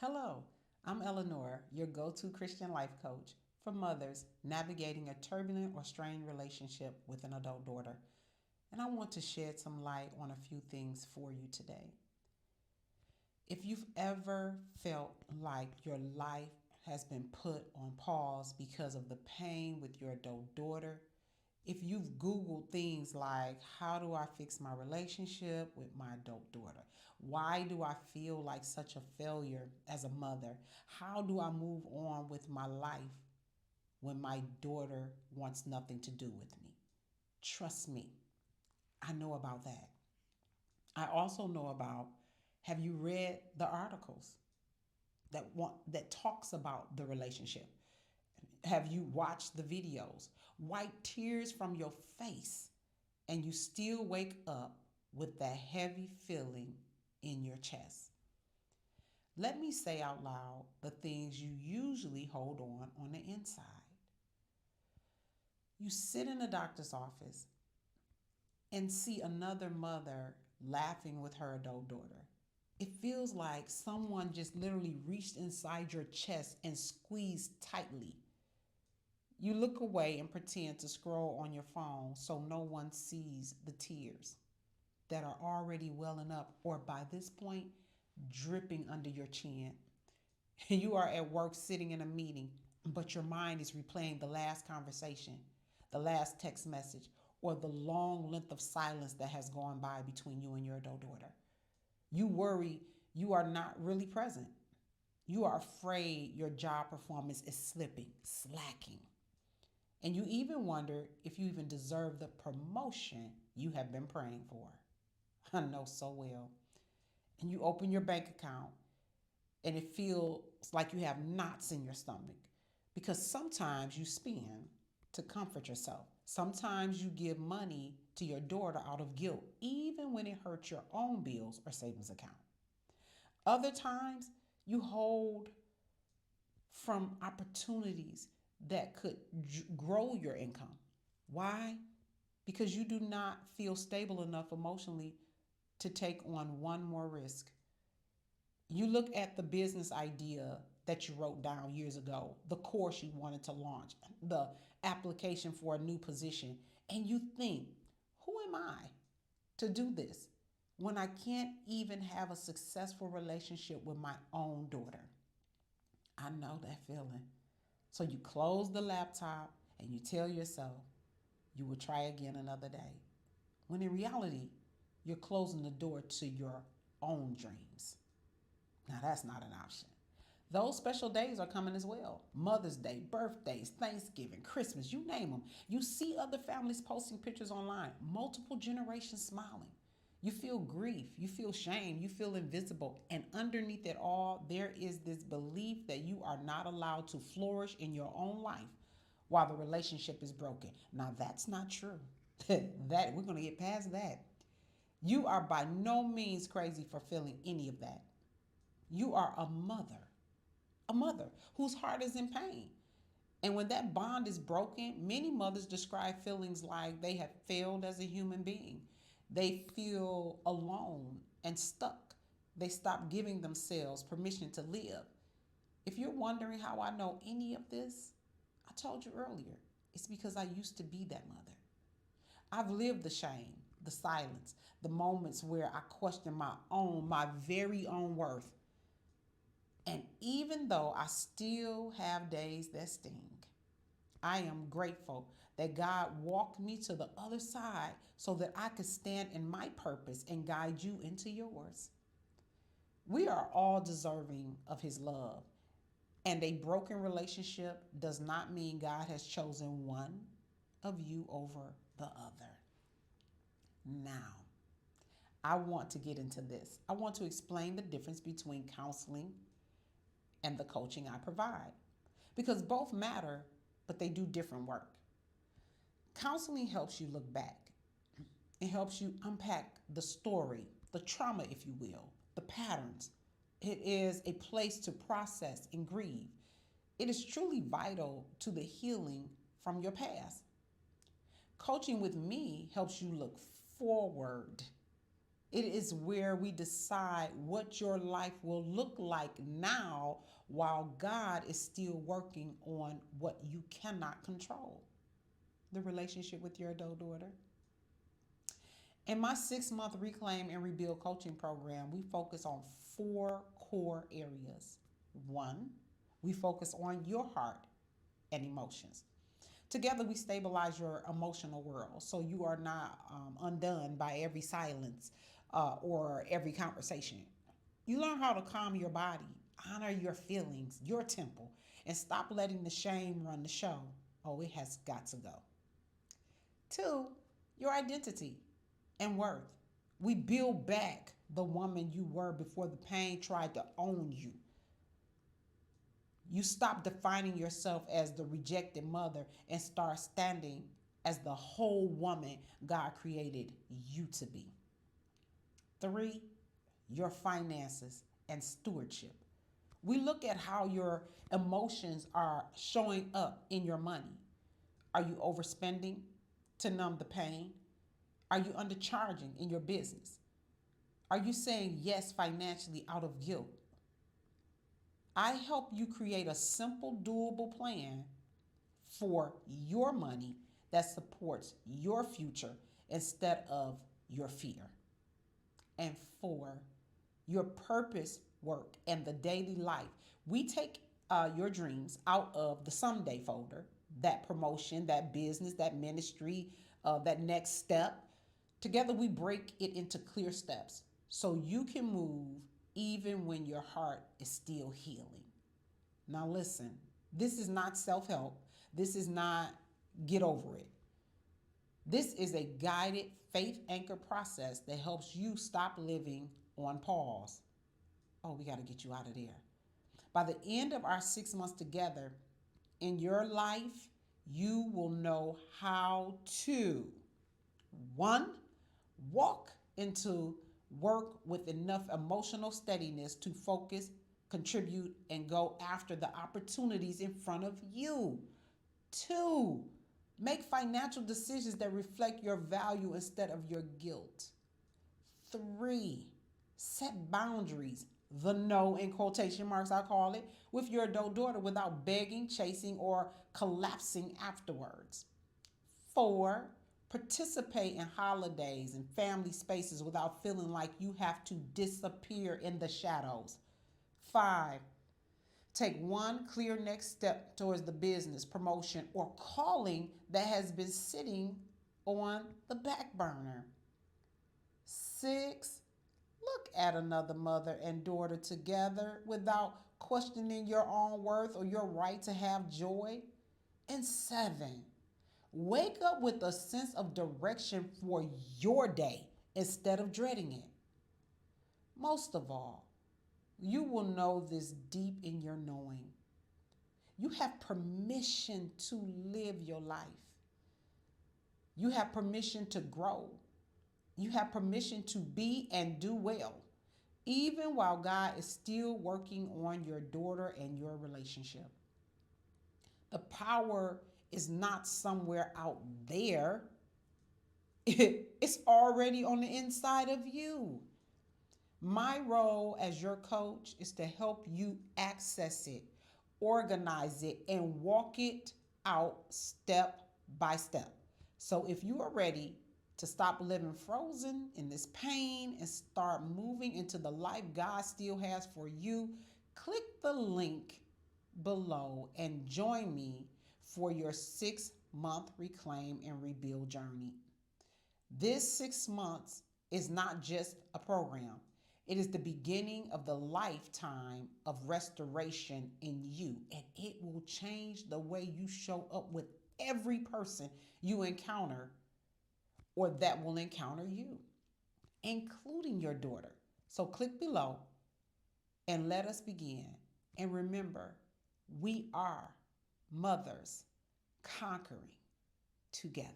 Hello, I'm Eleanor, your go to Christian life coach for mothers navigating a turbulent or strained relationship with an adult daughter. And I want to shed some light on a few things for you today. If you've ever felt like your life has been put on pause because of the pain with your adult daughter, if you've Googled things like, how do I fix my relationship with my adult daughter? Why do I feel like such a failure as a mother? How do I move on with my life when my daughter wants nothing to do with me? Trust me, I know about that. I also know about, have you read the articles that talks about the relationship? Have you watched the videos? Wipe tears from your face and you still wake up with that heavy feeling in your chest. Let me say out loud the things you usually hold on the inside. You sit in a doctor's office and see another mother laughing with her adult daughter. It feels like someone just literally reached inside your chest and squeezed tightly. You look away and pretend to scroll on your phone so no one sees the tears that are already welling up or by this point dripping under your chin. You are at work sitting in a meeting, but your mind is replaying the last conversation, the last text message, or the long length of silence that has gone by between you and your adult daughter. You worry you are not really present. You are afraid your job performance is slipping, slacking. And you even wonder if you even deserve the promotion you have been praying for. I know so well. And you open your bank account and it feels like you have knots in your stomach because sometimes you spend to comfort yourself. Sometimes you give money to your daughter out of guilt, even when it hurts your own bills or savings account. Other times you hold from opportunities that could grow your income. Why? Because you do not feel stable enough emotionally to take on one more risk. You look at the business idea that you wrote down years ago, the course you wanted to launch, the application for a new position, and you think, who am I to do this when I can't even have a successful relationship with my own daughter? I know that feeling. So you close the laptop and you tell yourself you will try again another day. When in reality, you're closing the door to your own dreams. Now, that's not an option. Those special days are coming as well. Mother's Day, birthdays, Thanksgiving, Christmas, you name them. You see other families posting pictures online, multiple generations smiling. You feel grief, you feel shame, you feel invisible. And underneath it all, there is this belief that you are not allowed to flourish in your own life while the relationship is broken. Now, that's not true. That we're going to get past that. You are by no means crazy for feeling any of that. You are a mother whose heart is in pain. And when that bond is broken, many mothers describe feelings like they have failed as a human being. They feel alone and stuck. They stop giving themselves permission to live. If you're wondering how I know any of this, I told you earlier, it's because I used to be that mother. I've lived the shame, the silence, the moments where I question my very own worth. And even though I still have days that sting, I am grateful that God walked me to the other side so that I could stand in my purpose and guide you into yours. We are all deserving of His love, and a broken relationship does not mean God has chosen one of you over the other. Now, I want to get into this. I want to explain the difference between counseling and the coaching I provide because both matter, but they do different work. Counseling helps you look back. It helps you unpack the story, the trauma, if you will, the patterns. It is a place to process and grieve. It is truly vital to the healing from your past. Coaching with me helps you look forward. It is where we decide what your life will look like now while God is still working on what you cannot control, the relationship with your adult daughter. In my 6 month Reclaim and Rebuild coaching program, we focus on four core areas. One, we focus on your heart and emotions. Together, we stabilize your emotional world so you are not undone by every silence or every conversation. You learn how to calm your body, honor your feelings, your temple, and stop letting the shame run the show. Oh, it has got to go. Two, your identity and worth. We build back the woman you were before the pain tried to own you. You stop defining yourself as the rejected mother and start standing as the whole woman God created you to be. Three, your finances and stewardship. We look at how your emotions are showing up in your money. Are you overspending to numb the pain? Are you undercharging in your business? Are you saying yes financially out of guilt? I help you create a simple, doable plan for your money that supports your future instead of your fear. And four, your purpose work and the daily life. We take your dreams out of the someday folder, that promotion, that business, that ministry, that next step. Together, we break it into clear steps so you can move even when your heart is still healing. Now, listen, this is not self help. This is not get over it. This is a guided faith anchor process that helps you stop living on pause. Oh, we got to get you out of there. By the end of our 6 months together in your life, you will know how to one, walk into work with enough emotional steadiness to focus, contribute, and go after the opportunities in front of you. Two, make financial decisions that reflect your value instead of your guilt. Three, set boundaries, the no in quotation marks, I call it, with your adult daughter without begging, chasing, or collapsing afterwards. Four, participate in holidays and family spaces without feeling like you have to disappear in the shadows. Five, take one clear next step towards the business, promotion, or calling that has been sitting on the back burner. Six, look at another mother and daughter together without questioning your own worth or your right to have joy. And seven, wake up with a sense of direction for your day instead of dreading it. Most of all, you will know this deep in your knowing. You have permission to live your life. You have permission to grow. You have permission to be and do well, even while God is still working on your daughter and your relationship. The power is not somewhere out there, it's already on the inside of you. My role as your coach is to help you access it, organize it, and walk it out step by step. So if you are ready to stop living frozen in this pain and start moving into the life God still has for you, click the link below and join me for your 6 month Reclaim and Rebuild journey. This 6 months is not just a program. It is the beginning of the lifetime of restoration in you, and it will change the way you show up with every person you encounter or that will encounter you, including your daughter. So click below and let us begin. And remember, we are mothers conquering together.